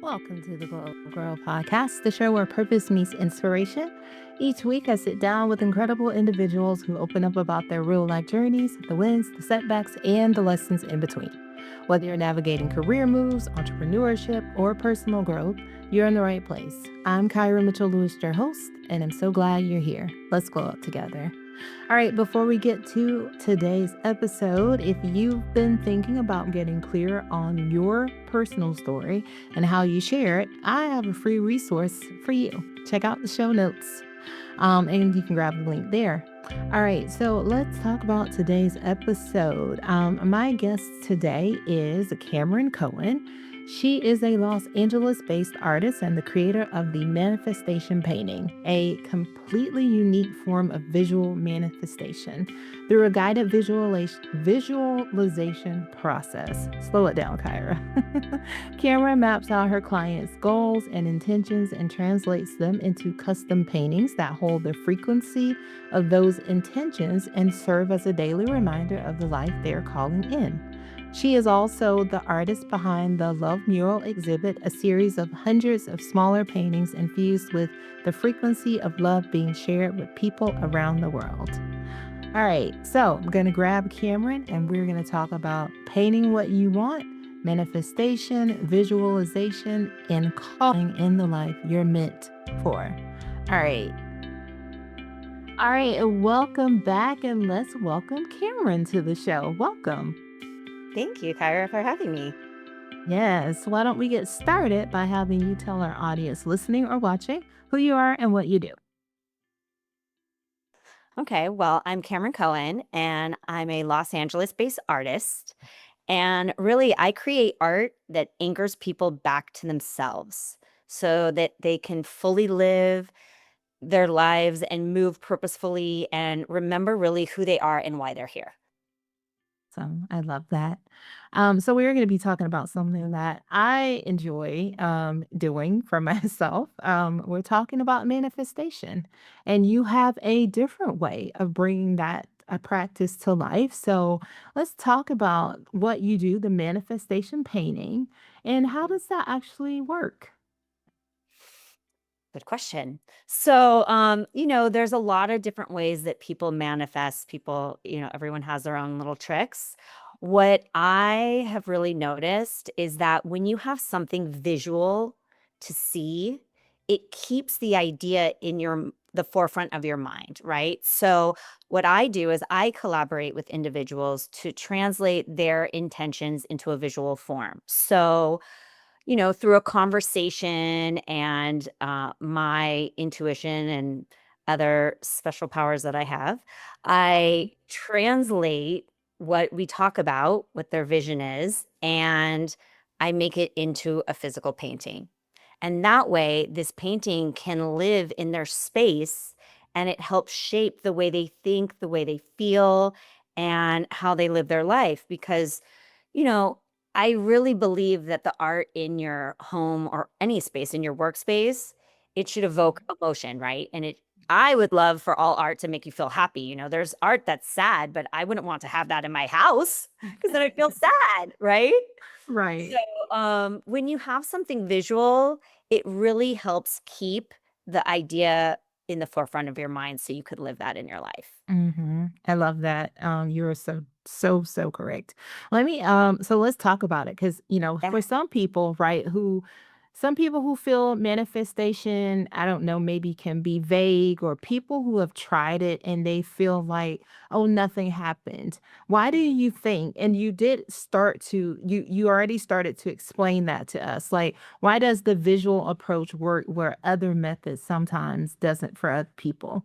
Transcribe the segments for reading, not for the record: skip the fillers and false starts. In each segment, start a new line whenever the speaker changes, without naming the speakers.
Welcome to the Gyrl podcast, the show where purpose meets inspiration. Each week, I sit down with incredible individuals who open up about their real life journeys, the wins, the setbacks, and the lessons in between. Whether you're navigating career moves, entrepreneurship, or personal growth, you're in the right place. I'm Kyra Mitchell Lewis, your host, and I'm so glad you're here. Let's go up together. All right, before we get to today's episode, if you've been thinking about getting clear on your personal story and how you share it, I have a free resource for you. Check out the show notes, and you can grab the link there. All right, so let's talk about today's episode. My guest today is Cameron Cohen. She is a Los Angeles-based artist and the creator of the manifestation painting, a completely unique form of visual manifestation. Through a guided visualization process. Slow it down, Kyra. Cameron maps out her clients' goals and intentions and translates them into custom paintings that hold the frequency of those intentions and serve as a daily reminder of the life they're calling in. She is also the artist behind the Love Mural exhibit, a series of hundreds of smaller paintings infused with the frequency of love being shared with people around the world. All right, so I'm going to grab Cameron and we're going to talk about painting what you want, manifestation, visualization, and calling in the life you're meant for. All right. All right, welcome back, and let's welcome Cameron to the show. Welcome.
Thank you, Kyra, for having me.
Yes, why don't we get started by having you tell our audience listening or watching who you are and what you do?
Okay, well, I'm Cameron Cohen, and I'm a Los Angeles-based artist. And really, I create art that anchors people back to themselves so that they can fully live their lives and move purposefully and remember really who they are and why they're here.
So I love that. So we're going to be talking about something that I enjoy doing for myself. We're talking about manifestation, and you have a different way of bringing that a practice to life. So let's talk about what you do, the manifestation painting, and how does that actually work?
Good question. So, there's a lot of different ways that people manifest. People, everyone has their own little tricks. What I have really noticed is that when you have something visual to see, it keeps the idea in the forefront of your mind, right? So, what I do is I collaborate with individuals to translate their intentions into a visual form. So, through a conversation and my intuition and other special powers that I have, I translate what we talk about, what their vision is, and I make it into a physical painting. And that way, this painting can live in their space and it helps shape the way they think, the way they feel, and how they live their life. Because, you know, I really believe that the art in your home or any space in your workspace, it should evoke emotion, right? I would love for all art to make you feel happy. There's art that's sad, but I wouldn't want to have that in my house because then I feel sad, right?
Right.
So, when you have something visual, it really helps keep the idea in the forefront of your mind so you could live that in your life.
I love that. You're so correct. So let's talk about it because,
Yeah.
for some people who feel manifestation, I don't know, maybe can be vague, or people who have tried it and they feel like, oh, nothing happened. Why do you think, and you already started to explain that to us, like, why does the visual approach work where other methods sometimes doesn't for other people?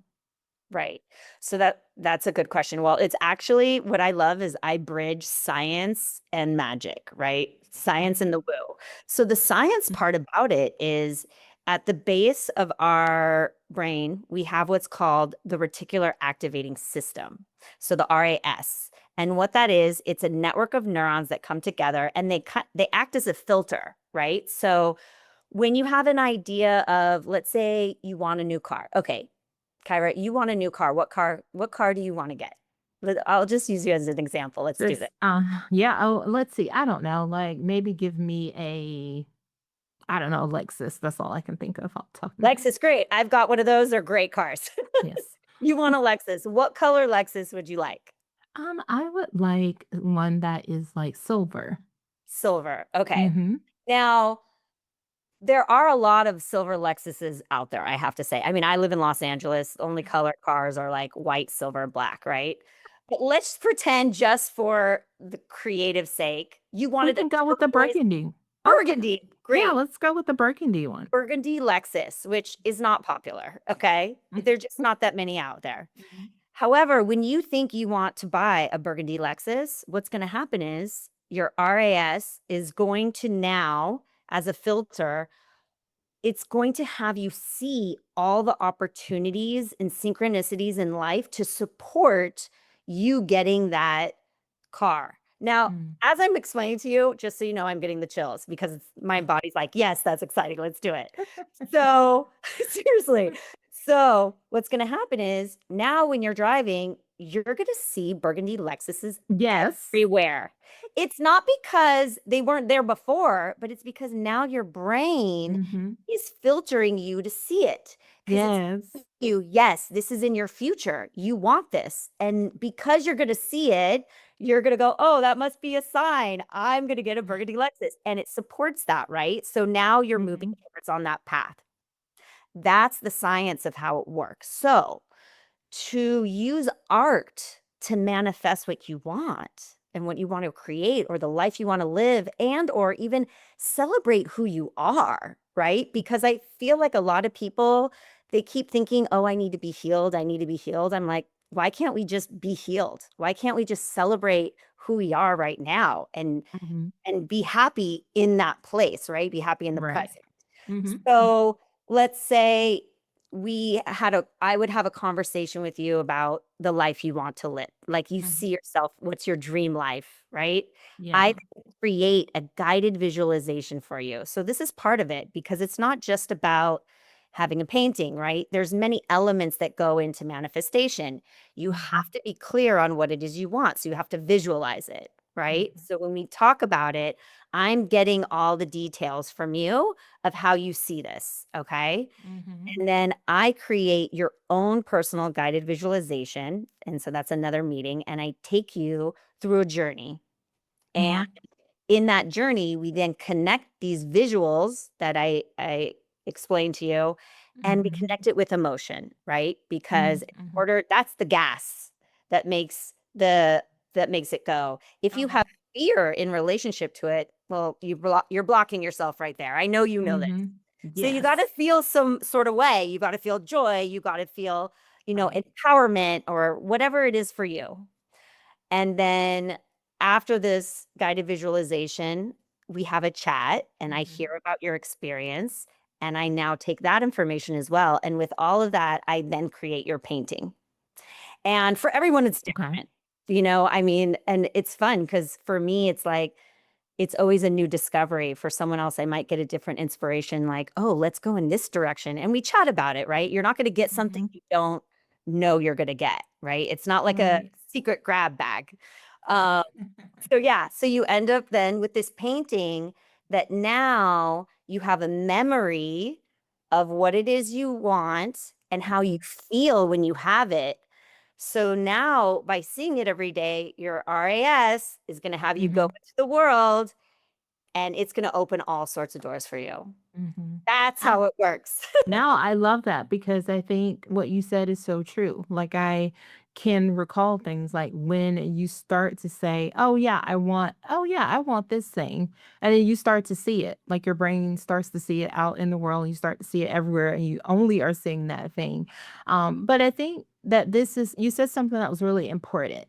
Right. So that's a good question. Well, it's actually what I love is I bridge science and magic, right? Science and the woo. So the science part about it is at the base of our brain, we have what's called the reticular activating system. So the RAS. And what that is, it's a network of neurons that come together and they act as a filter, right? So when you have an idea of, let's say you want a new car. Okay, Kyra, you want a new car. What car do you want to get? I'll just use you as an example. Let's do
This,
this.
yeah. Oh, let's see. I don't know. Like maybe give me a. I don't know, Lexus. That's all I can think of off the top of my head.
Lexus, great. I've got one of those. They're great cars.
Yes.
You want a Lexus. What color Lexus would you like?
I would like one that is like silver.
Silver. Okay.
Mm-hmm.
Now, there are a lot of silver Lexuses out there, I have to say. I mean, I live in Los Angeles. Only color cars are like white, silver, black, right? But let's pretend just for the creative sake, you
We
wanted a
can go with the
turquoise
burgundy. Oh,
burgundy.
yeah,
Great.
let's go with the burgundy one.
Burgundy Lexus, which is not popular. Okay. There's just not that many out there.
Mhm.
However, when you think you want to buy a burgundy Lexus, what's going to happen is your RAS is going to now, as a filter, it's going to have you see all the opportunities and synchronicities in life to support you getting that car. Now,
Mm.
as I'm explaining to you, just so you know, I'm getting the chills because my body's like, yes, that's exciting. Let's do it. So, seriously. So, what's going to happen is now when you're driving, you're going to see burgundy Lexuses
Yes.
everywhere. It's not because they weren't there before, but it's because now your brain
Mm-hmm.
is filtering you to see it because it's
Yes.
you, yes, this is in your future. You want this. And because you're going to see it, you're going to go, oh, that must be a sign. I'm going to get a burgundy Lexus. And it supports that, right? So now you're moving
Mm-hmm.
towards on that path. That's the science of how it works. So to use art to manifest what you want and what you want to create or the life you want to live and or even celebrate who you are, right? Because I feel like a lot of people they keep thinking, "Oh, I need to be healed. I need to be healed." I'm like, "Why can't we just be healed? Why can't we just celebrate who we are right now
Mm-hmm.
and be happy in that place, right? Be happy in the
Right.
present."
Mm-hmm.
So let's say I would have a conversation with you about the life you want to live. Like you
Mm-hmm.
see yourself, what's your dream life, right? I
Yeah.
create a guided visualization for you. So this is part of it because it's not just about having a painting, right? There's many elements that go into manifestation. You
Mm-hmm.
have to be clear on what it is you want. So you have to visualize it, right?
Mm-hmm.
So when we talk about it, I'm getting all the details from you of how you see this, okay?
Mm-hmm.
And then I create your own personal guided visualization. And so that's another meeting. And I take you through a journey. And
Yeah.
in that journey, we then connect these visuals that I explained to you and we
Mm-hmm.
connect it with emotion, right? Because in
Mm-hmm.
order, that's the gas that makes that makes it go. If you have fear in relationship to it, well, you're blocking yourself right there. I know you know this.
Mm-hmm.
So you got
Yes.
to feel some sort of way. You got to feel joy. You got to feel,
Right.
empowerment or whatever it is for you. And then after this guided visualization, we have a chat and I
Mm-hmm.
hear about your experience. And I now take that information as well. And with all of that, I then create your painting. And for everyone, it's
Okay.
different. I mean, and it's fun because for me, it's like, it's always a new discovery. For someone else, I might get a different inspiration, like, oh, let's go in this direction. And we chat about it, right? You're not going to get something
Mm-hmm.
you don't know you're going to get, right? It's not like a
Right.
secret grab bag. Um, so, yeah. So you end up then with this painting that now you have a memory of what it is you want and how you feel when you have it. So now by seeing it every day, your RAS is going to have you go
Mm-hmm.
into the world and it's going to open all sorts of doors for you.
Mm-hmm.
That's how it works.
Now I love that because I think what you said is so true. Like I can recall things like when you start to say, oh yeah, I want this thing. And then you start to see it. Like your brain starts to see it out in the world. You start to see it everywhere and you only are seeing that thing. But I think that you said something that was really important.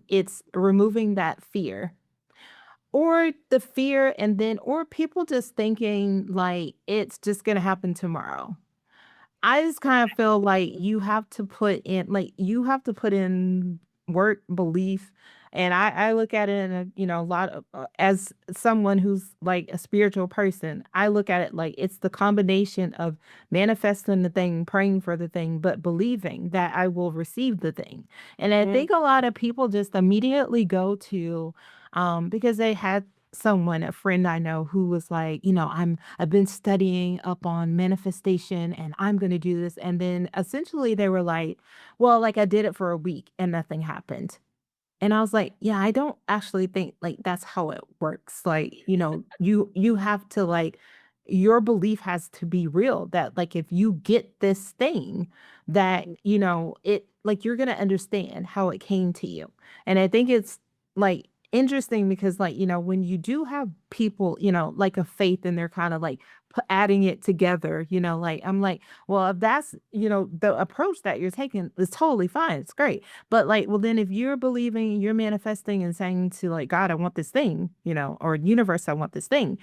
It's removing that fear or the fear and then or people just thinking like it's just gonna happen tomorrow. I just kind of feel like you have to put in work, belief, and I look at it in a lot of as someone who's like a spiritual person, I look at it like it's the combination of manifesting the thing, praying for the thing, but believing that I will receive the thing. And I
Mm,
think a lot of people just immediately go to because they had someone, a friend I know who was like, I've been studying up on manifestation and I'm going to do this. And then essentially they were like, well, like I did it for a week and nothing happened. And I was like, "Yeah, I don't actually think, like, that's how it works." Like, you have to, like your belief has to be real that, like, if you get this thing that, it like, you're gonna understand how it came to you. And I think it's, like, interesting because, like, when you do have people, like, a faith and they're kinda, like, adding it together, like, I'm like, "Well, if that's, the approach that you're taking is totally fine, it's great." But, like, well, then if you're believing, you're manifesting and saying to, like, God, I want this thing, or universe, I want this thing.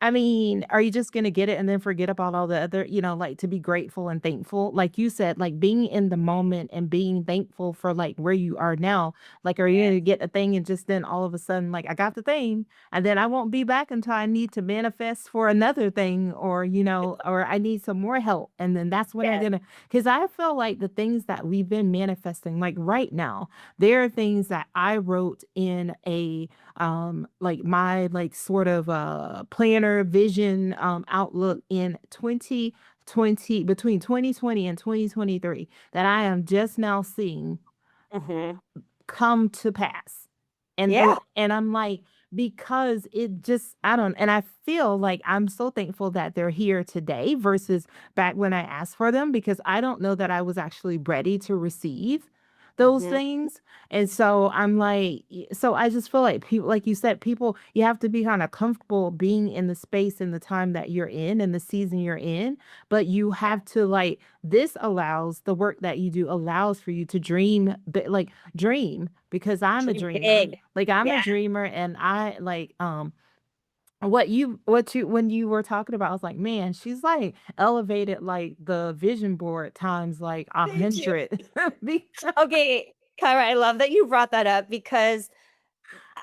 I mean, are you just gonna get it and then forget about all the other, like to be grateful and thankful? Like you said, like being in the moment and being thankful for like where you are now. Like, are you gonna get a thing and just then all of a sudden, like, I got the thing, and then I won't be back until I need to manifest for another thing, or or I need some more help. And then that's when I'm
Yes.
gonna, because I feel like the things that we've been manifesting, like right now, there are things that I wrote in a like my like sort of planner vision outlook in 2020, between 2020 and 2023, that I am just now seeing
Mhm.
come to pass. And
Yeah.
though, and I'm like, because it just, I don't, and I feel like I'm so thankful that they're here today versus back when I asked for them, because I don't know that I was actually ready to receive those
Mhm.
things. And so I'm like, so I just feel like people, like you said, people, you have to be kind of comfortable being in the space and the time that you're in and the season you're in. But you have to like, this allows the work that you do allows for you to dream, but like dream, because I'm a
Dream
dreamer.
big.
Like I'm
Yeah.
a dreamer and I like when you were talking about, I was like, man, she's like elevated like the vision board times like a
Thank you.
hundred. Be-
Okay, Kyra, I love that you brought that up because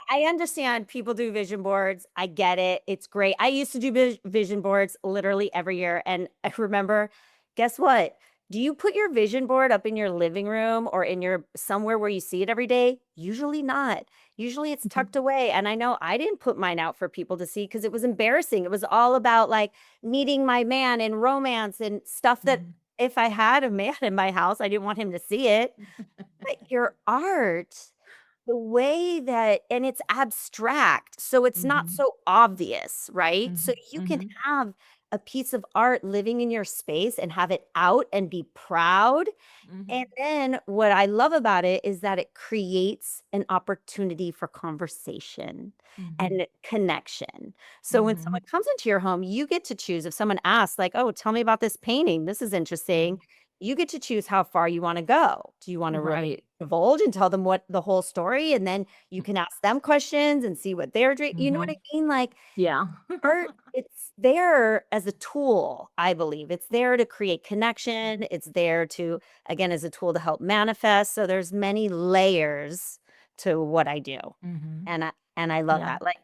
I understand people do vision boards. I get it. It's great. I used to do vision boards literally every year. And I remember, guess what? Do you put your vision board up in your living room or in your somewhere where you see it every day? Usually not. Usually it's tucked away. And I know I didn't put mine out for people to see because it was embarrassing. It was all about like meeting my man and romance and stuff that
Mhm.
if I had a man in my house, I didn't want him to see it. But your art, the way that and it's abstract, so it's not
Mhm.
so obvious, right? So
Mhm.
you can
Mhm.
have a piece of art living in your space and have it out and be proud and
Mhm.
then what I love about it is that it creates an opportunity for conversation
Mhm.
and connection. So when someone
Mhm.
comes into your home, you get to choose. If someone asks, like, oh, tell me about this painting, this is interesting.
Mhm.
You get to choose how far you want to go. Do you want to really
Right.
divulge and tell them what the whole story? And then you can ask them questions and see what they're doing. You know what I
Mhm.
mean? Like,
Yeah.
art, it's there as a tool, I believe. It's there to create connection. It's there to, again, as a tool to help manifest. So there's many layers to what I do.
Mhm.
And I love
Yeah.
that. Like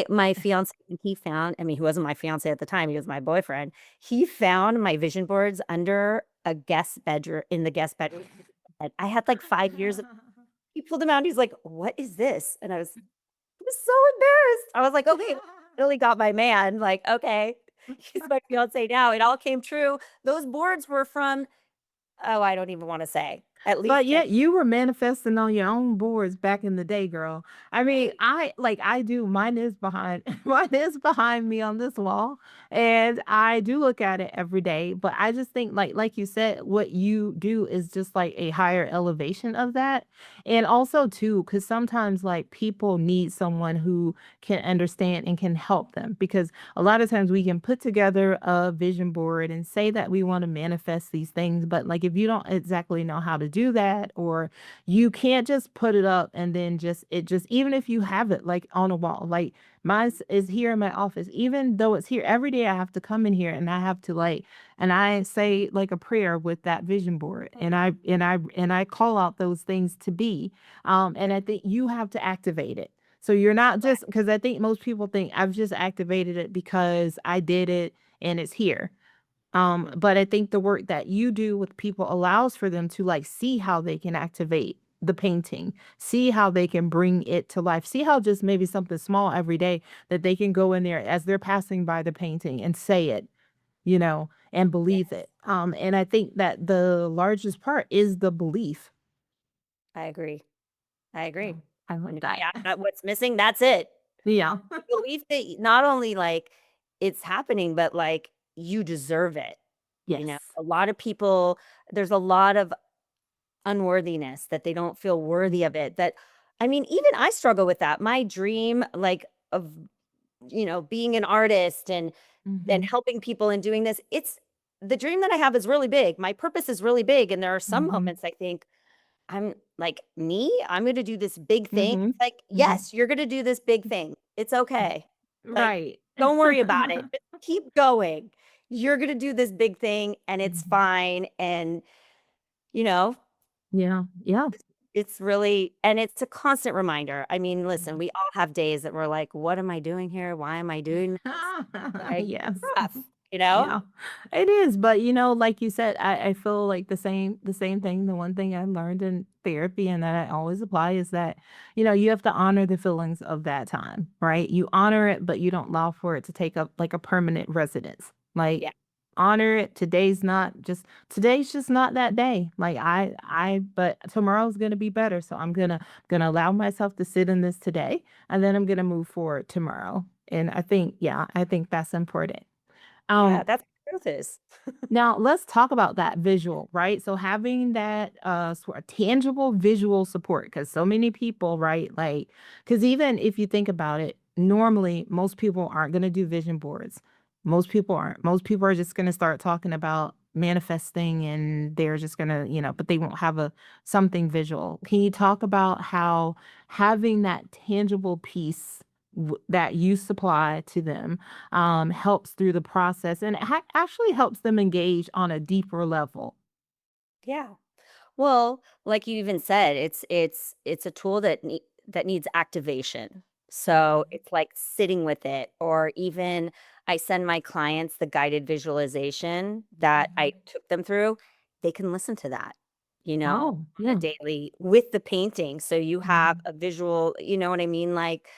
my fiance, he found, I mean, he wasn't my fiance at the time, he was my boyfriend. He found my vision boards under a guest bedroom in the guest bedroom. And I had like 5 years of he pulled them out and he's like, what is this? And I was so embarrassed. I was like, "Okay, really got my man." Like, "Okay, he's my fiancé now." It all came true. Those boards were from oh, I don't even wanna say. At least
But yet you were manifesting on your own boards back in the day, girl. I mean,
right.
I do, mine is behind mine is behind me on this wall, and I do look at it every day, but I just think like you said, what you do is just like a higher elevation of that. And also too, because sometimes like people need someone who can understand and can help them, because a lot of times we can put together a vision board and say that we want to manifest these things, but like if you don't exactly know how to do that, or you can't just put it up and then just it just even if you have it like on a wall, like mine is here in my office, even though it's here every day, I have to come in here and I have to like, and I say like a prayer with that vision board, and I call out those things to be, and I think you have to activate it. So you're not just, because I think most people think I've just activated it because I did it and it's here.
Mhm.
But I think the work that you do with people allows for them to like see how they can activate the painting, see how they can bring it to life, see how just maybe something small every day that they can go in there as they're passing by the painting and say it, and believe
Yes,
it. And I think that the largest part is the belief.
I agree. I agree.
Oh, I
And
like
if you
that.
ask that what's missing, that's it.
Yeah.
The belief that not only, like, it's happening, but, like, you deserve it,
Yes.
A lot of people there's a lot of unworthiness that they don't feel worthy of it, that I mean, even I struggle with that. My dream, like, of, being an artist and
Mhm.
helping people and doing this, it's the dream that I have is really big. My purpose is really big, and there are some
Mhm.
moments I think, I'm like, "Me? I'm gonna do this big thing?"
Mhm.
It's like,
Mhm.
"Yes, you're gonna do this big thing. It's okay. Like,
Right.
don't worry about it. Just keep going. You're gonna do this big thing, and it's
Mhm.
fine." And, you know,
Yeah. Yeah.
it's really and it's a constant reminder. I mean, listen,
Mhm.
we all have days that we're like, "What am I doing here? Why am I doing this?" Like, it's
Yes.
rough, you know?
Yeah, it is. But like you said, I feel like the same thing. The one thing I learned in therapy and that I always apply is that, you have to honor the feelings of that time, right? You honor it, but you don't allow for it to take up like a permanent residence. Like
Yeah.
honor it. Today's just not that day. Like but tomorrow's gonna be better. So I'm gonna allow myself to sit in this today and then I'm gonna move forward tomorrow. And I think that's important.
Yeah,
Um,
that's what growth is.
Now let's talk about that visual, right? So having that sort of tangible visual support, because so many people, right? Like, because even if you think about it, normally most people aren't going to do vision boards. Most people aren't. Most people are just going to start talking about manifesting and they're just going to, but they won't have a something visual. Can you talk about how having that tangible piece that you supply to them helps through the process and actually helps them engage on a deeper level.
Yeah. Well, like you even said, it's a tool that needs activation. So
Mhm.
it's like sitting with it, or even I send my clients the guided visualization that I
Mhm.
took them through. They can listen to that,
Oh,
on a
yeah.
daily with the painting. So you have
Mhm.
a visual, you know what I mean? Like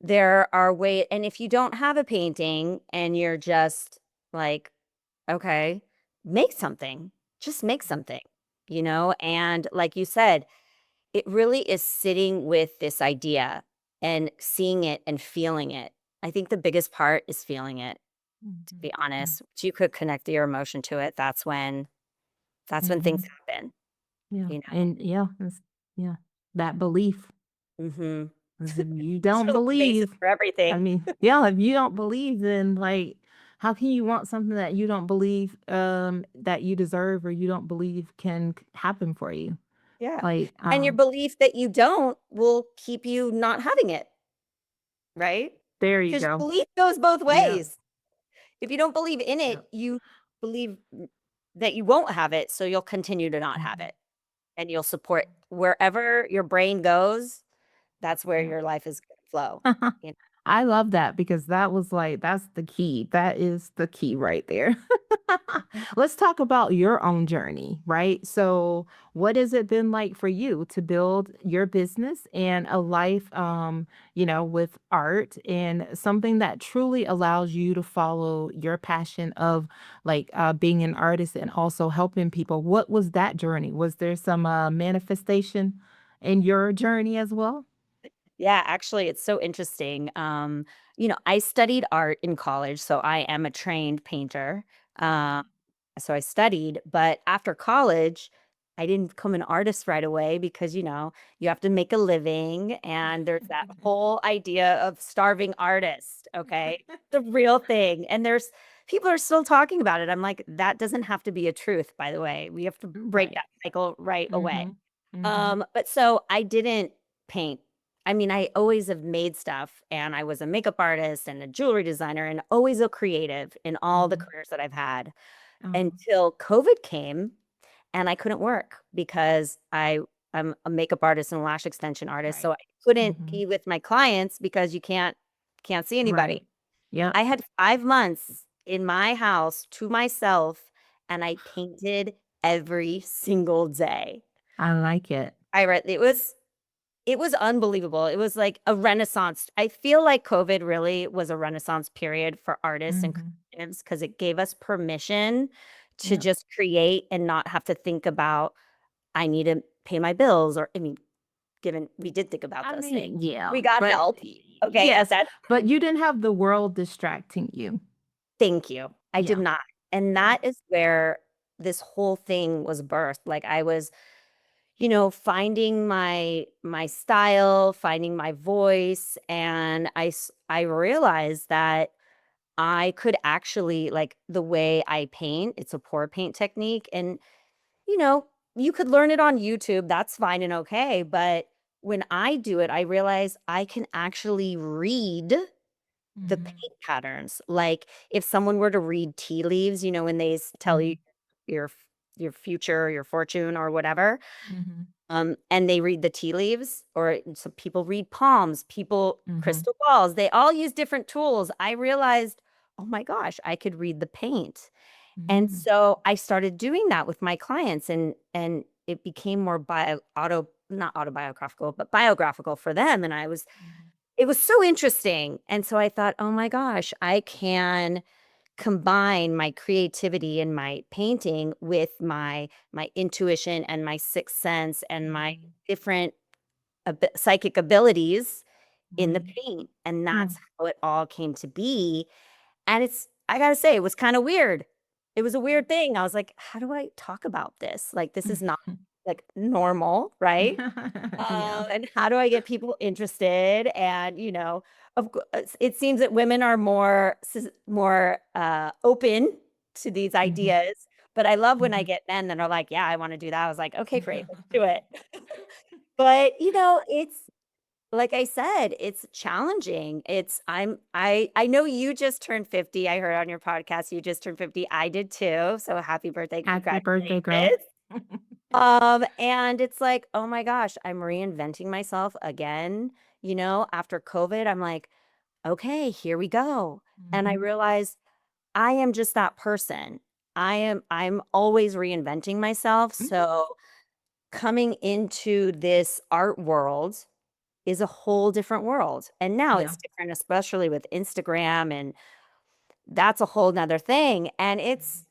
there are and if you don't have a painting and you're just like, okay, make something. Just make something, And like you said, it really is sitting with this idea and seeing it and feeling it. I think the biggest part is feeling it, to
Mhm.
be
Mm.
honest. Once you could connect your emotion to it, that's when things
Mhm.
happen,
Yeah,
you
and yeah, yeah, that belief.
know? Mhm.
'Cause if you don't
So the basis
believe,
for
I
everything.
mean, yeah, if you don't believe, then like, how can you want something that you don't believe that you deserve or you don't believe can happen for you?
Yeah.
Like,
And your belief that you don't will keep you not having it, right?
there you
Because
go.
belief goes both
Yeah.
ways. If you don't believe in
Yeah.
it, you believe that you won't have it, so you'll continue to not have
Mhm.
it, and you'll support wherever your brain goes, that's where
Yeah.
your life is gonna flow, you know?
I love that because that's the key. That is the key right there. Let's talk about your own journey, right? So, what has it been like for you to build your business and a life, with art and something that truly allows you to follow your passion of like being an artist and also helping people? What was that journey? Was there some manifestation in your journey as well?
Yeah, actually, it's so interesting. I studied art in college, so I am a trained painter. Um, so I studied, but after college, I didn't become an artist right away because, you have to make a living, and there's that whole idea of starving artist, okay? The real thing. And there's people are still talking about it. I'm like, that doesn't have to be a truth, by the way. We have to break
Right.
that cycle right away.
Mhm. Mhm.
But so I didn't paint. I mean, I always have made stuff, and I was a makeup artist and a jewelry designer and always a creative in all the
Mhm.
careers that I've had
Oh,
until COVID came and I couldn't work because I'm a makeup artist and a lash extension artist. So
right.
I couldn't
Mhm.
be with my clients because you can't see anybody.
Right. Yep.
I had 5 months in my house to myself and I painted every single day.
I like it.
It was unbelievable. It was like a renaissance. I feel like COVID really was a renaissance period for artists and
Mhm.
creatives because it gave us permission to
Yep.
just create and not have to think about, I need to pay my bills, or I mean, given we did think about
I
those things.
mean, yeah,
We got
but
help. Okay, at
yes,
that.
but you didn't have the world distracting you.
Thank you. I did
Yeah.
not. And
Yeah.
that is where this whole thing was birthed. Like I was, finding my style, finding my voice, and I realized that I could actually, like, the way I paint, it's a pour paint technique, and you know, you could learn it on YouTube, that's fine and okay, but when I do it, I realize I can actually read the
Mhm.
paint patterns. Like, if someone were to read tea leaves, when they tell you
Mhm.
your future, your fortune, or whatever,
Mhm.
and they read the tea leaves, or some people read palms, people
Mhm.
crystal balls. They all use different tools. I realized, oh my gosh, I could read the paint. And
Mhm.
so I started doing that with my clients, and it became more bio auto not autobiographical, but biographical for them. And
Mhm.
it was so interesting. And so I thought, oh my gosh, I can combine my creativity and my painting with my intuition and my sixth sense and my
Mhm.
different psychic abilities in the
Right.
paint, and
Hmm.
that's how it all came to be. And I gotta say, it was kind of weird. It was a weird thing. I was like, how do I talk about this? Like, this is not like normal, right?
Yeah.
And how do I get people interested? And it seems that women are more open to these
Mhm.
ideas. But I love when I
Mhm.
get men that are like, "Yeah, I want to do that." I was like, "Okay, great, let's do it." But it's like I said, it's challenging. I know you just turned 50. I heard on your podcast you just turned 50. I did too. So happy birthday.
Happy birthday, girl.
Congratulations. And it's like, oh my gosh, I'm reinventing myself again. After COVID, I'm like, okay, here we go. And I
Mhm.
realized I am just that person. I'm always reinventing myself.
Mhm.
So coming into this art world is a whole different world. And now
Yeah.
it's different, especially with Instagram, and that's a whole nother thing. And it's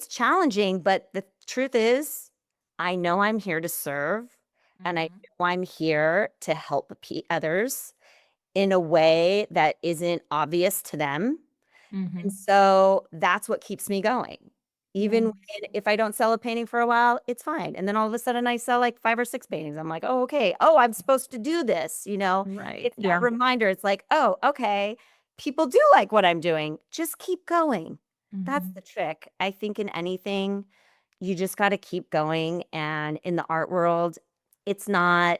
challenging, but the truth is, I know I'm here to serve, and I
Mhm.
know I'm here to help others in a way that isn't obvious to them. And
Mhm.
so that's what keeps me going. Even
Yes.
if I don't sell a painting for a while, it's fine. And then all of a sudden I sell like 5 or 6 paintings. I'm like, "Oh, okay. Oh, I'm supposed to do this," you know?
Right.
It's that
Yeah.
reminder. It's like, "Oh, okay. People do like what I'm doing. Just keep going." That's
Mhm.
the trick. I think in anything, you just gotta keep going, and in the art world, it's not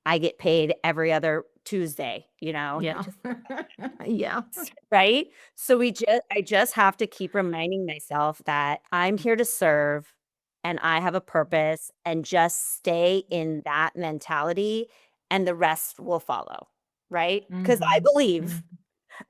I get paid every other Tuesday, You
Yeah.
just
Yeah.
right? So I just have to keep reminding myself that I'm here to serve and I have a purpose, and just stay in that mentality and the rest will follow, right? Because I
Mhm.
believe
Mhm.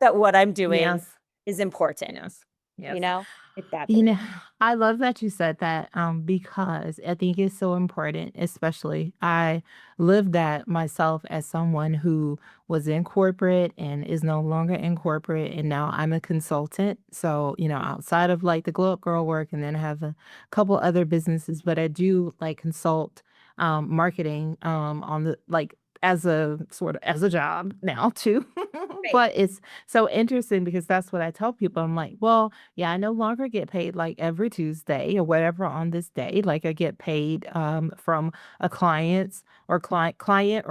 that what I'm doing
Yes.
is important,
Yes.
you
Yes.
know? It's that
You
belief.
know, I love that you said that because I think it's so important, especially I lived that myself as someone who was in corporate and is no longer in corporate. And now I'm a consultant. So, outside of like the Glow Up Girl work, and then I have a couple other businesses, but I do like consult marketing on the like as a sort of as a job now too.
Right.
But it's so interesting because that's what I tell people. I'm like, well, yeah, I no longer get paid like every Tuesday or whatever on this day. Like I get paid from a client or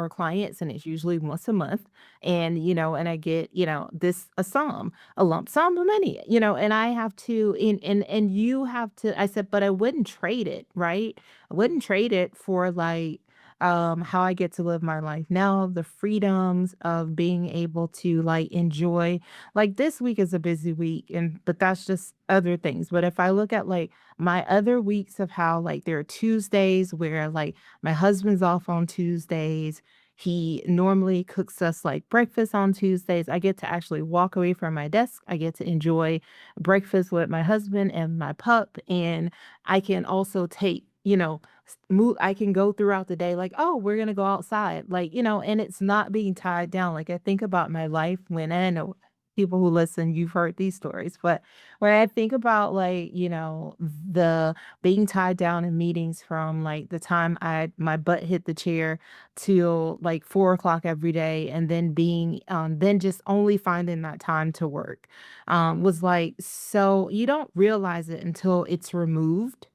clients, and it's usually once a month. And and I get this a lump sum of money. And I have to and you have to. I said, but I wouldn't trade it, right? I wouldn't trade it for like how I get to live my life now, the freedoms of being able to like enjoy like this week is a busy week but that's just other things. But if I look at like my other weeks of how like there are Tuesdays where like my husband's off on Tuesdays. He normally cooks us like breakfast on Tuesdays. I get to actually walk away from my desk. I get to enjoy breakfast with my husband and my pup. And I can also take you know, move, I can go throughout the day like, oh, we're gonna go outside, like, and it's not being tied down. Like I think about my life when, and I know people who listen, you've heard these stories, but when I think about like, the being tied down in meetings from like the time my butt hit the chair till like 4 o'clock every day, and then then just only finding that time to work, was like, so you don't realize it until it's removed,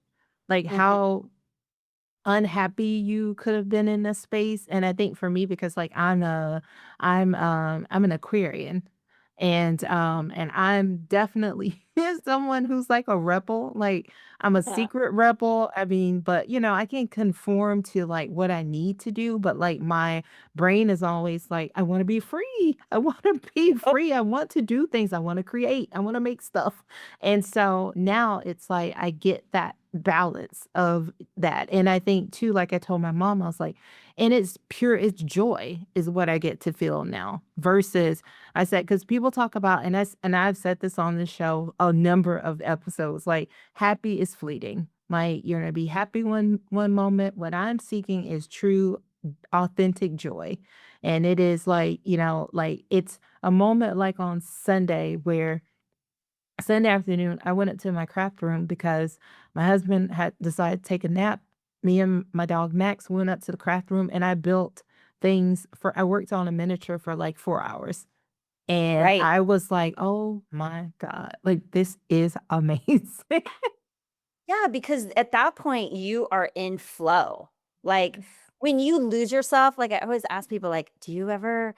like
Mhm.
how unhappy you could have been in this space. And I think for me, because like I'm an Aquarian, and I'm definitely someone who's like a rebel. Like I'm a
Yeah.
secret rebel. I mean, but I can conform to like what I need to do, but like my brain is always like, I want to be free. I want to be
Oh,
free. I want to do things. I want to create. I want to make stuff. And so now it's like I get that balance of that. And I think too, like I told my mom, I was like, and it's joy is what I get to feel now versus I said, because people talk about, and I've said this on the show a number of episodes, like happy is fleeting. Like you're gonna be happy one moment. What I'm seeking is true, authentic joy. And it is like, like it's a moment like on Sunday afternoon, I went up to my craft room because my husband had decided to take a nap. Me and my dog Max went up to the craft room and I built I worked on a miniature for like 4 hours. And
right.
I was like, oh my God, like this is amazing.
Yeah, because at that point you are in flow. Like
Yes.
when you lose yourself, like I always ask people like, do you ever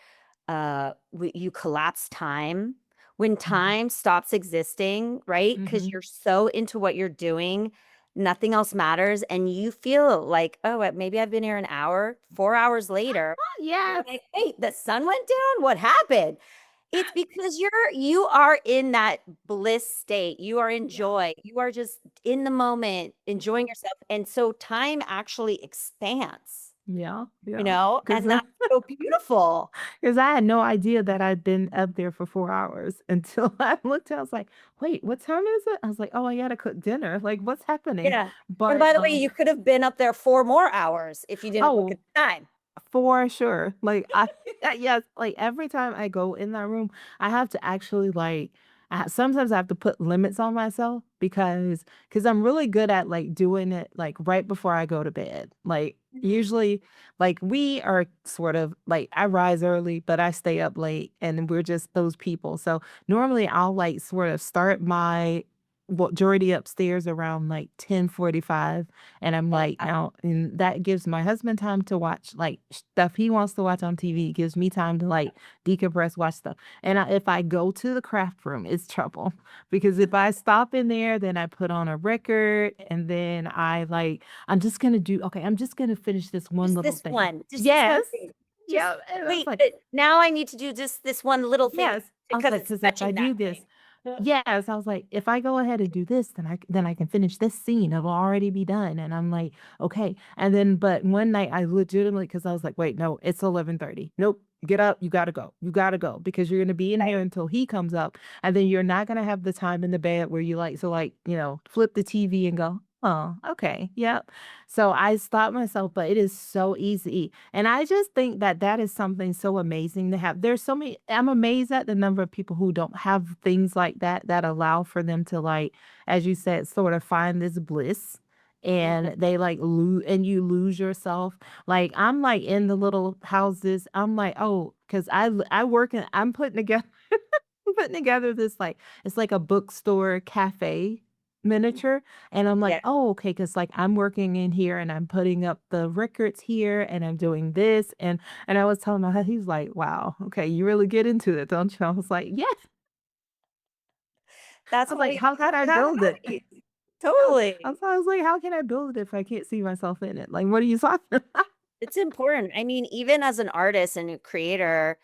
you collapse time? When
Mhm.
time stops existing, right? Because
Mhm.
you're so into what you're doing, nothing else matters and you feel like, oh, maybe I've been here an hour, 4 hours later. You're
Yes.
like, wait, the sun went down? What happened? It's because you are in that bliss state. You are in
Yeah.
joy. You are just in the moment,
Yeah.
enjoying yourself. And so time actually expands,
Yeah. Yeah. Because
and that's so beautiful.
because I had no idea that I'd been up there for 4 hours until I looked, I was like, "Wait, what time is it?" I was like, "Oh, I gotta cook dinner, like, what's happening?"
Yeah. And
But,
by the way, you could have been up there 4 more hours if you didn't look
oh,
at the time.
for sure. Like, yes, like, every time I go in that room, I have to actually, like sometimes I have to put limits on myself because I'm really good at, like, doing it, like, right before I go to bed. Like,
Mhm.
usually, like, we are sort of like, I rise early, but I stay up late, and we're just those people. So, normally, I'll, like, sort of start my journey upstairs around, like, 10:45, and I'm like, now and that gives my husband time to watch, like, stuff he wants to watch on TV, gives me time to, like, decompress, watch stuff, and if I go to the craft room, it's trouble, because if I stop in there, then I put on a record, and then I'm just gonna finish this one
Just
little
this
thing.
one, just this
Yes.
one thing. Just
Yeah, and I was
wait,
like,
but now I need to do just this one little thing
yes. I was
because
like,
it's
because if I
fetching that
do this
thing.
yes, I was like, if I go ahead and do this, then I can finish this scene. It'll already be done. And I'm like, okay. And then, but one night I legitimately, because I was like, wait, no, it's 11:30. Nope. Get up. You gotta go. You gotta go because you're gonna be in here until he comes up, and then you're not gonna have the time in the bed where you like to like flip the TV and go, oh, okay, yep. So I stopped myself, but it is so easy. And I just think that that is something so amazing to have. There's so many, I'm amazed at the number of people who don't have things like that that allow for them to, like, as you said, sort of find this bliss.
Mhm.
And they like lose, and you lose yourself. Like I'm like in the little houses. I'm like, oh, because I work in, I'm putting together putting together this like it's like a bookstore cafe miniature, and I'm like,
Yeah.
"Oh, okay," because like I'm working in here and I'm putting up the records here and I'm doing this, and I was telling my husband, he's like, "Wow, okay, you really get into it, don't you?" I was like, "Yes." I
That's
was
why
like,
you
"How can I
have
build it?"
hobbies.
Yeah,
Totally.
I was like, "How can I build it if I can't see myself in it? Like, what are you talking about?"
It's important. I mean, even as an artist and a creator,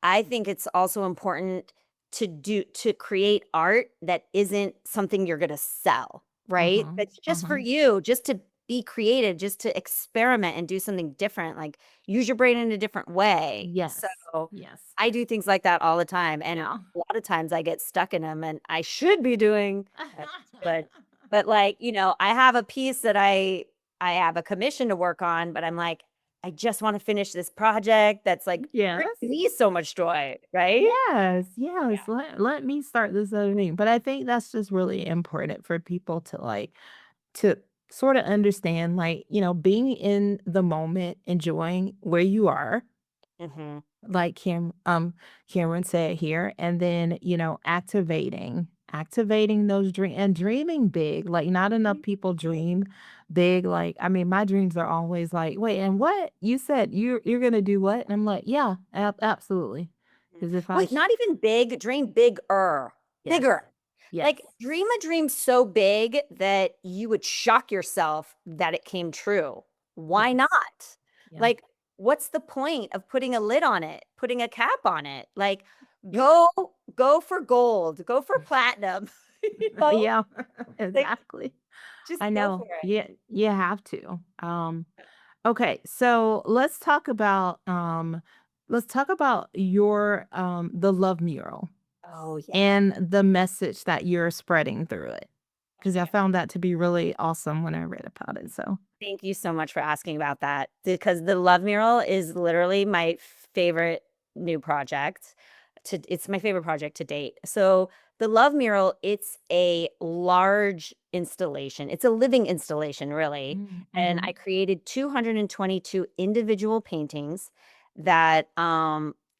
I think it's also important to create art that isn't something you're gonna sell, right?
Mhm,
That's just for
mhm.
you, just to be creative, just to experiment and do something different, like, use your brain in a different way. So,
Yes, yes.
I do things like that all the time, and
Yeah.
a lot of times I get stuck in them, and I should be doing but, like, I have a piece that I I have a commission to work on, but I'm like, I just want to finish this project that's like
Yes.
brings me so much joy, right?
Yes,
Yeah.
yes, let me start this other thing, but I think that's just really important for people to, like, to sorta understand, like, being in the moment, enjoying where you are,
Mhm.
like Cameron said here, and then, activating those and dreaming big. Like, not enough people dream big. Like, I mean, my dreams are always like, "Wait, and what? You said you're gonna do what?" And I'm like, "Yeah, absolutely."
Mm.
Because if I
Wait,
sh
not even big, dream bigger.
Yes,
Bigger.
yes,
Like dream a dream so big that you would shock yourself that it came true. Why
yes,
not?
yeah.
Like, what's the point of putting a lid on it, putting a cap on it? Like, go go for gold, go for platinum, you know?
Yeah,
Like,
exactly.
just
I
go for
know.
it.
Yeah, you have to. Okay, so let's talk about your the love mural
Oh, yeah.
and the message that you're spreading through it. Because I
Okay.
found that to be really awesome when I read about it. So,
Thank you so much for asking about that because the love mural is literally my favorite new project. It's my favorite project to date. So the love mural, it's a large installation. It's a living installation, really. And
mm-hmm,
I created 222 individual paintings that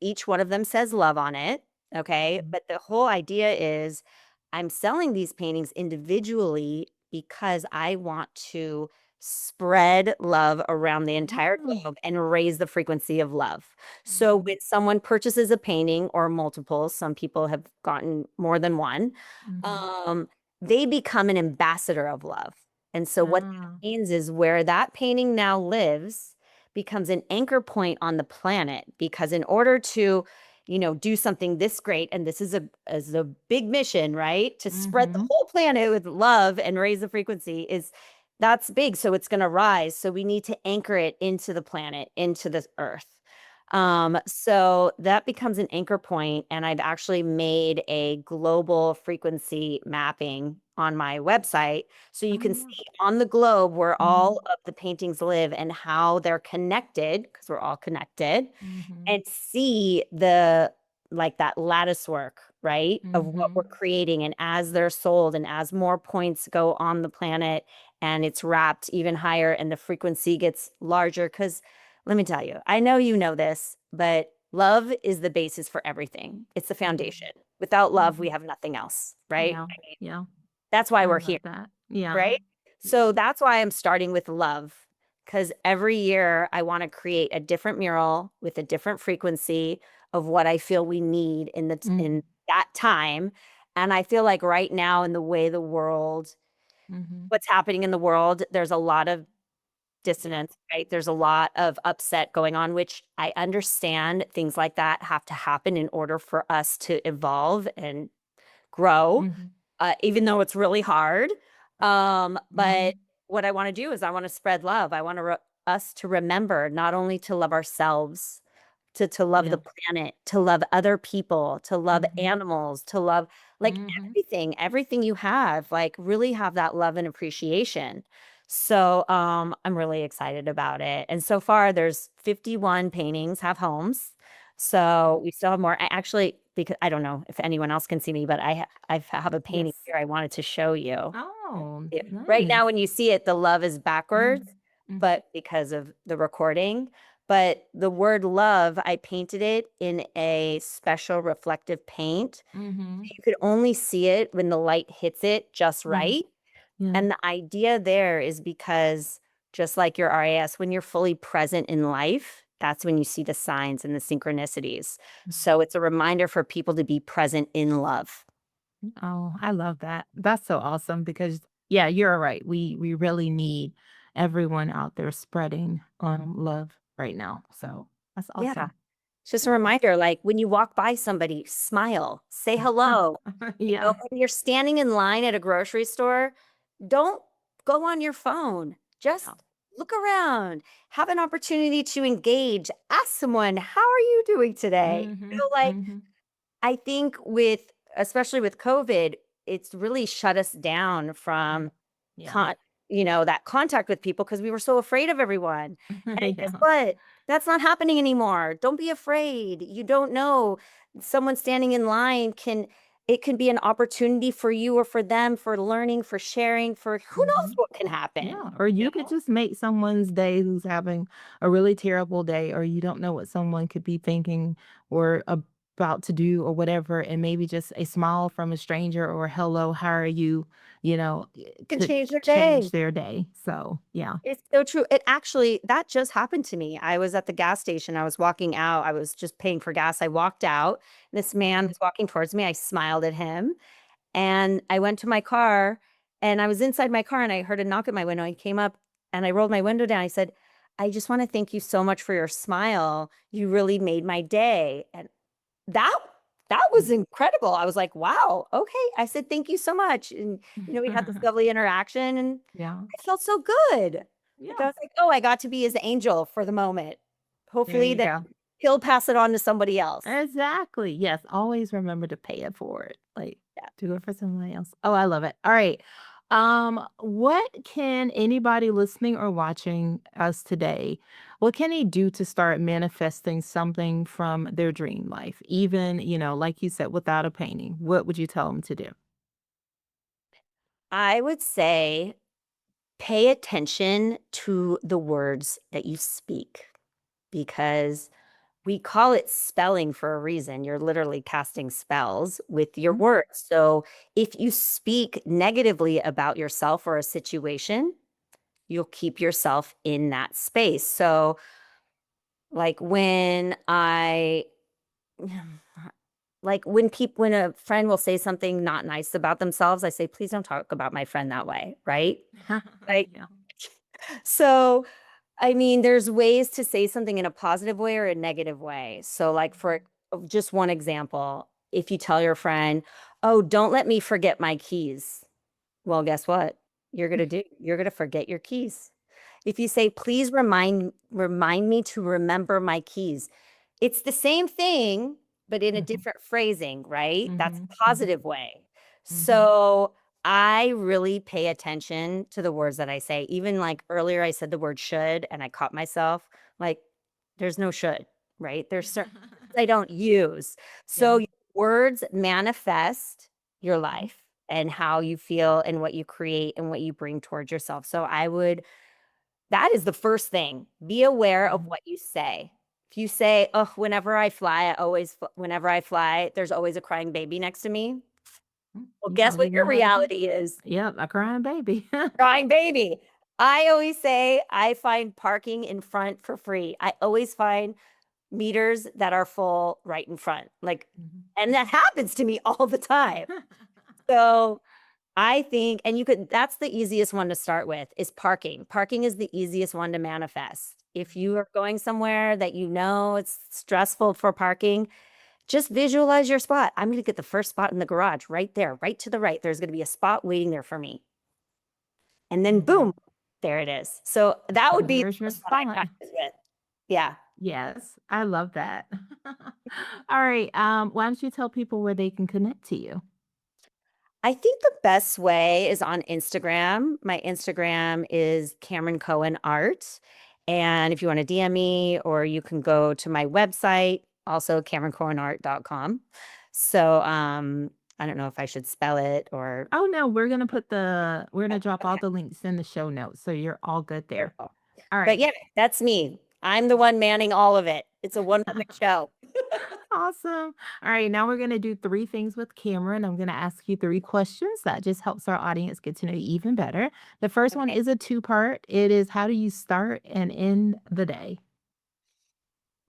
each one of them says love on it. Okay.
mm-hmm.
But the whole idea is I'm selling these paintings individually because I want to spread love around the entire
Oh,
globe and raise the frequency of love. So
mm-hmm,
when someone purchases a painting or multiple, some people have gotten more than one,
mm-hmm.
um, they become an ambassador of love. And so what
Ah,
that means is where that painting now lives becomes an anchor point on the planet because in order to do something this great, and this is a big mission, right? To spread the
mm-hmm,
whole planet with love and raise the frequency is that's big. So it's going to rise. So we need to anchor it into the planet, into the earth. So that becomes an anchor point, and I've actually made a global frequency mapping on my website. So you
oh
can
yeah,
see on the globe where all
mm-hmm,
of the paintings live and how they're connected, because we're all connected,
mm-hmm,
and see the like that lattice work, right? Of what
mm-hmm.
we're creating. And as they're sold and as more points go on the planet and it's wrapped even higher and the frequency gets larger. Because let me tell you, I know you know this, but love is the basis for everything. It's the foundation. Without love, we
Mm-hmm.
have nothing else, right?
Yeah,
I mean,
yeah,
that's why
I
we're here.
love that. Yeah,
Right? So that's why I'm starting with love because every year I want to create a different mural with a different frequency of what I feel we need in
mm-hmm,
that time. And I feel like right now in the way the world,
mm-hmm.
what's happening in the world, there's a lot of dissonance, right? There's a lot of upset going on, which I understand things like that have to happen in order for us to evolve and grow,
Mhm,
even though it's really hard. But
mhm.
what I want to do is I want to spread love. I want us to remember not only to love ourselves, to love
Yeah.
the planet, to love other people, to love
Mhm,
animals, to love like
mhm.
everything you have, like really have that love and appreciation. So I'm really excited about it. And so far there's 51 paintings have homes. So we still have more. I actually, because I don't know if anyone else can see me, but I have a painting
Yes.
here I wanted to show you.
Oh,
Right now,
nice.
when you see it, the love is backwards,
Mhm, mhm,
but because of the recording. But the word love, I painted it in a special reflective paint.
mhm.
You could only see it when the light hits it just
Yeah,
right.
yeah.
And the idea there is because just like your RAS, when you're fully present in life, that's when you see the signs and the synchronicities. So it's a reminder for people to be present in love.
Oh, I love that. That's so awesome because yeah, you're right. We really need everyone out there spreading love right now. So that's
Yeah.
awesome.
It's just a
Yeah.
reminder, like when you walk by somebody, smile, say hello.
Yeah.
When you're standing in line at a grocery store, don't go on your phone.
Yeah.
Just look around, have an opportunity to engage, ask someone, how are you doing today?
Mhm.
Like
Mhm.
I think especially with COVID, it's really shut us down
Mm.
from
Yeah.
that contact with people because we were so afraid of everyone. And guess
Yeah.
what? That's not happening anymore. Don't be afraid. You don't know. Someone standing in line it can be an opportunity for you or for them for learning, for sharing, for who knows
Mhm.
what can happen.
Yeah, or you could just make someone's day who's having a really terrible day, or you don't know what someone could be thinking or about to do or whatever, and maybe just a smile from a stranger or hello, how are you,
Can
could
change their
change
day.
their day. So, yeah.
It's so true. That just happened to me. I was at the gas station. I was walking out. I was just paying for gas. I walked out. This man was walking towards me. I smiled at him and I went to my car and I was inside my car and I heard a knock at my window. I came up and I rolled my window down. I said, I just want to thank you so much for your smile. You really made my day. And that that was incredible. I was like, wow, okay. I said, thank you so much. And we had this lovely interaction and
Yeah.
I felt so good. Like I
Yeah.
was like, oh, I got to be his angel for the moment.
There
Hopefully
you
that
go.
he'll pass it on to somebody else.
Exactly. Yes. Always remember to pay it forward. Like,
Yeah.
do it for somebody else. Oh, I love it. All right. What can anybody listening or watching us today, what can they do to start manifesting something from their dream life? Even, like you said, without a painting, what would you tell them to do?
I would say pay attention to the words that you speak because we call it spelling for a reason. You're literally casting spells with your
Mhm.
words. So if you speak negatively about yourself or a situation, you'll keep yourself in that space. So, like when I, like when a friend will say something not nice about themselves, I say, please don't talk about my friend that way, right? Like,
Yeah.
so I mean, there's ways to say something in a positive way or a negative way. So, like, for just one example, if you tell your friend, oh, don't let me forget my keys. Well, guess what? You're gonna forget your keys. If you say, please remind me to remember my keys, it's the same thing, but in a
Mhm.
different phrasing, right? That's
Mhm.
a
Mhm.
positive way.
Mhm.
So I really pay attention to the words that I say. Even like earlier, I said the word should, and I caught myself. Like, there's no should, right? There's certain words I don't use.
Yeah.
So your words manifest your
Mhm.
life and how you feel and what you create and what you bring towards yourself. So that is the first thing. Be aware of
Mhm.
what you say. If you say, "Oh, whenever I fly, there's always a crying baby next to me." Well,
You
guess
probably
what your
gonna have one.
reality is?
Yep, a crying baby.
Crying baby. I always say I find parking in front for free. I always find meters that are full right in front. Like,
Mhm.
and that happens to me all the time. So I think, and that's the easiest one to start with is parking. Parking is the easiest one to manifest. If you are going somewhere that it's stressful for parking, just visualize your spot. I'm going to get the first spot in the garage right there, right to the right. There's going to be a spot waiting there for me. And then
Mhm.
boom, there it is. So that would be the
There's your
first one I
spot.
practice with. Yeah.
Yes, I love that. All right, why don't you tell people where they can connect to you?
I think the best way is on Instagram. My Instagram is Cameron Cohen Art. And if you want to DM me, or you can go to my website, also CameronCohenArt.com. So I don't know if I should spell it or
Oh, no, we're gonna drop all
okay,
the links in the show notes, so you're all good there.
beautiful.
All
But
right.
yeah, that's me. I'm the one manning all of it. It's a one-woman show.
Awesome. All right, now we're gonna do 3 things with Cameron. I'm gonna ask you 3 questions. That just helps our audience get to know you even better. The first one
Okay.
is a two-part. It is how do you start and end the day?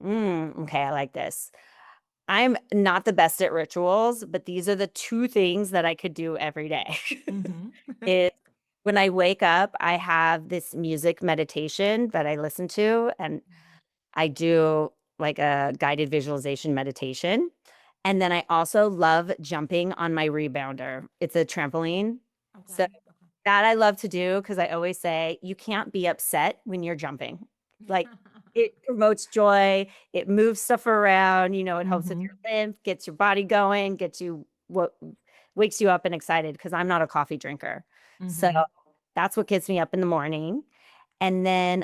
Okay, I like this. I'm not the best at rituals, but these are the two things that I could do every day.
Mhm.
Is when I wake up, I have this music meditation that I listen to, and I do like a guided visualization meditation. And then I also love jumping on my rebounder. It's a trampoline. So
Okay.
that I love to do because I always say you can't be upset when you're jumping. Like it promotes joy, it moves stuff around, it helps with
Mhm.
your lymph, gets your body going, gets you what wakes you up and excited because I'm not a coffee drinker. So
Mhm.
That's what gets me up in the morning. And then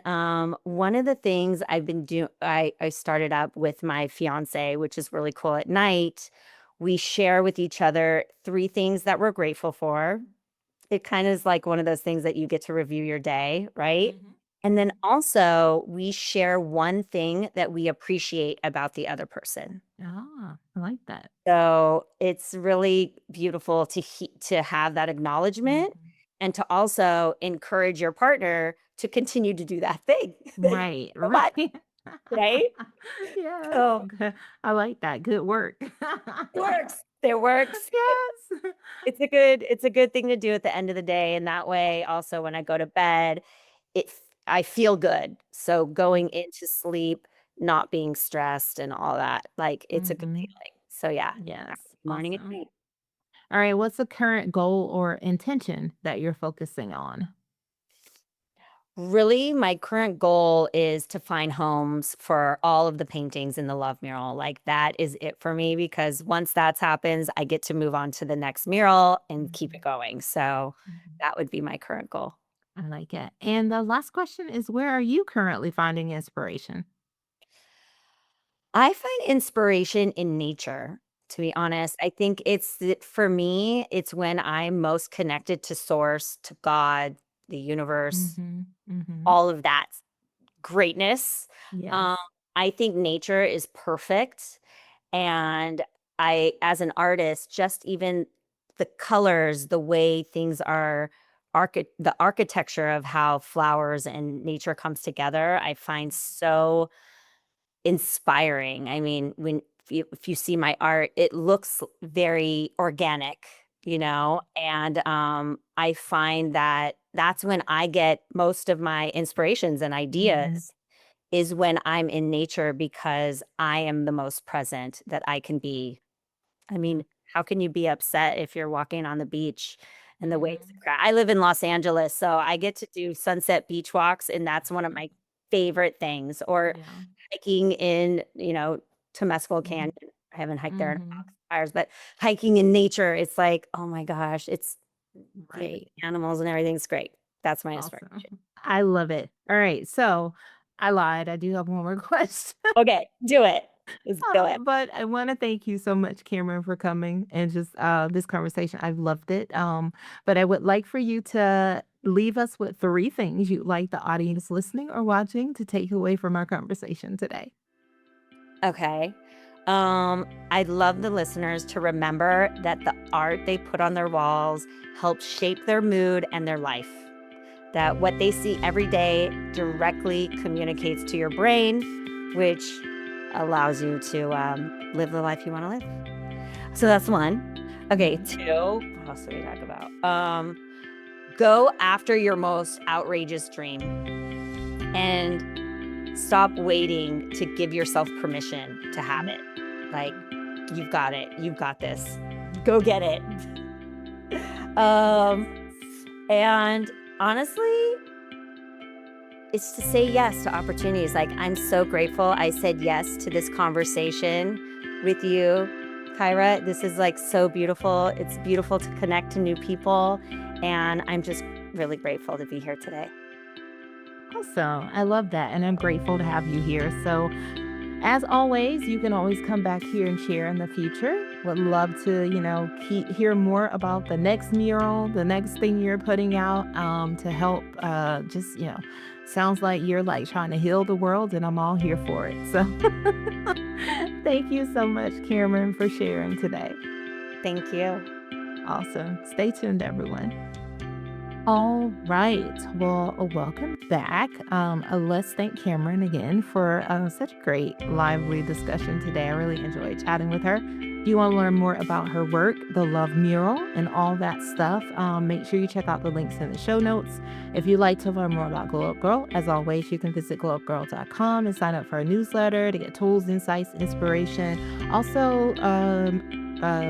one of the things I've been doing, I started up with my fiance, which is really cool. At night, we share with each other 3 things that we're grateful for. It kind of is like one of those things that you get to review your day, right?
Mhm.
And then also, we share one thing that we appreciate about the other person.
Ah, I like that.
So it's really beautiful to have that acknowledgement
Mhm.
and to also encourage your partner to continue to do that thing that you
Right,
so much,
right.
right?
Yes.
So
I like that. Good work.
it works. It works.
Yes.
It's a good thing to do at the end of the day, and that way, also, when I go to bed, I feel good. So going into sleep, not being stressed and all that, like, it's a good
Mhm.
feeling. So, yeah,
Yes.
morning and
Awesome.
night.
All right. What's the current goal or intention that you're focusing on?
Really, my current goal is to find homes for all of the paintings in the love mural. Like, that is it for me because once that's happens, I get to move on to the next mural and keep it
Mhm.
going. So,
Mhm.
that would be my current goal.
I like it. And the last question is, where are you currently finding inspiration?
I find inspiration in nature, to be honest. I think for me, it's when I'm most connected to source, to God, the universe,
Mhm. Mhm.
all of that greatness.
Yes.
Um, I think nature is perfect. And as an artist, just even the colors, the way things are, the architecture of how flowers and nature comes together, I find so inspiring. I mean, if you see my art, it looks very organic, and I find that that's when I get most of my inspirations and
Mhm.
ideas is when I'm in nature because I am the most present that I can be. I mean, how can you be upset if you're walking on the beach and the waves
Mhm.
crash? I live in Los Angeles, so I get to do sunset beach walks, and that's one of my favorite things. Or
Yeah.
hiking in, Temescal
Mhm.
Canyon. I haven't hiked there in
Mhm.
years, but hiking in nature, it's like, oh my gosh, it's
Right.
animals and everything's great. That's my
Awesome.
inspiration.
I love it. All right. So I lied. I do have one more question.
Okay, do it. Let's do it.
But I want to thank you so much, Cameron, for coming and just this conversation. I've loved it. But I would like for you to leave us with 3 things you'd like the audience listening or watching to take away from our conversation today.
Okay. I'd love the listeners to remember that the art they put on their walls helps shape their mood and their life. That what they see every day directly communicates to your brain, which allows you to live the life you want to live. So that's one. Okay,
Mhm.
two. What else do we talk about? Go after your most outrageous dream and stop waiting to give yourself permission to have
Mhm.
it. Like, you've got it. You've got this. Go get it.
Yes.
Um, and honestly, it's to say yes to opportunities. Like, I'm so grateful I said yes to this conversation with you, Kyra. This is like so beautiful. It's beautiful to connect to new people. And I'm just really grateful to be here today.
Awesome. I love that. And I'm grateful to have you here. So, as always, you can always come back here and share in the future. Would love to, hear more about the next mural, the next thing you're putting out to help. Sounds like you're like trying to heal the world, and I'm all here for it. So, thank you so much, Cameron, for sharing today.
Thank you.
Awesome. Stay tuned, everyone. All right. Well, welcome back. Let's thank Cameron again for such a great, lively discussion today. I really enjoyed chatting with her. If you want to learn more about her work, the Love Mural, and all that stuff, make sure you check out the links in the show notes. If you'd like to learn more about Glow Up Girl, as always, you can visit glowupgirl.com and sign up for our newsletter to get tools, insights, inspiration. Also,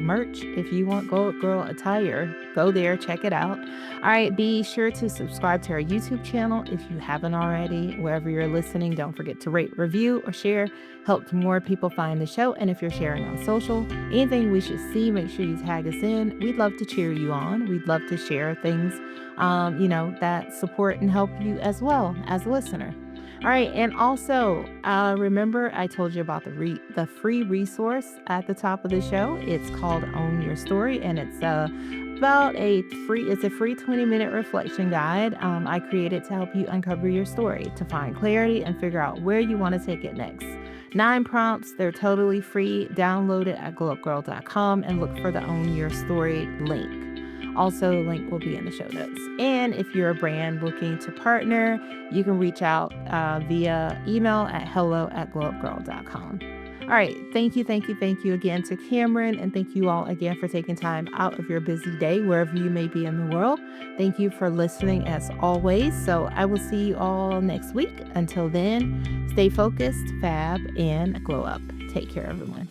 merch. If you want Gold Girl attire, go there, check it out. All right, be sure to subscribe to our YouTube channel if you haven't already. Wherever you're listening, don't forget to rate, review, or share. Help more people find the show. And if you're sharing on social, anything we should see, make sure you tag us in. We'd love to cheer you on. We'd love to share things, that support and help you as well as a listener. All right, and also remember I told you about the free resource at the top of the show. It's called Own Your Story, and it's it's a free 20-minute reflection guide I created to help you uncover your story, to find clarity and figure out where you want to take it next. 9 prompts, they're totally free. Download it at glowupgirl.com and look for the Own Your Story link. Also, the link will be in the show notes. And if you're a brand looking to partner, you can reach out via email at hello@glowupgirl.com. All right. Thank you again to Cameron. And thank you all again for taking time out of your busy day, wherever you may be in the world. Thank you for listening as always. So I will see you all next week. Until then, stay focused, fab, and glow up. Take care, everyone.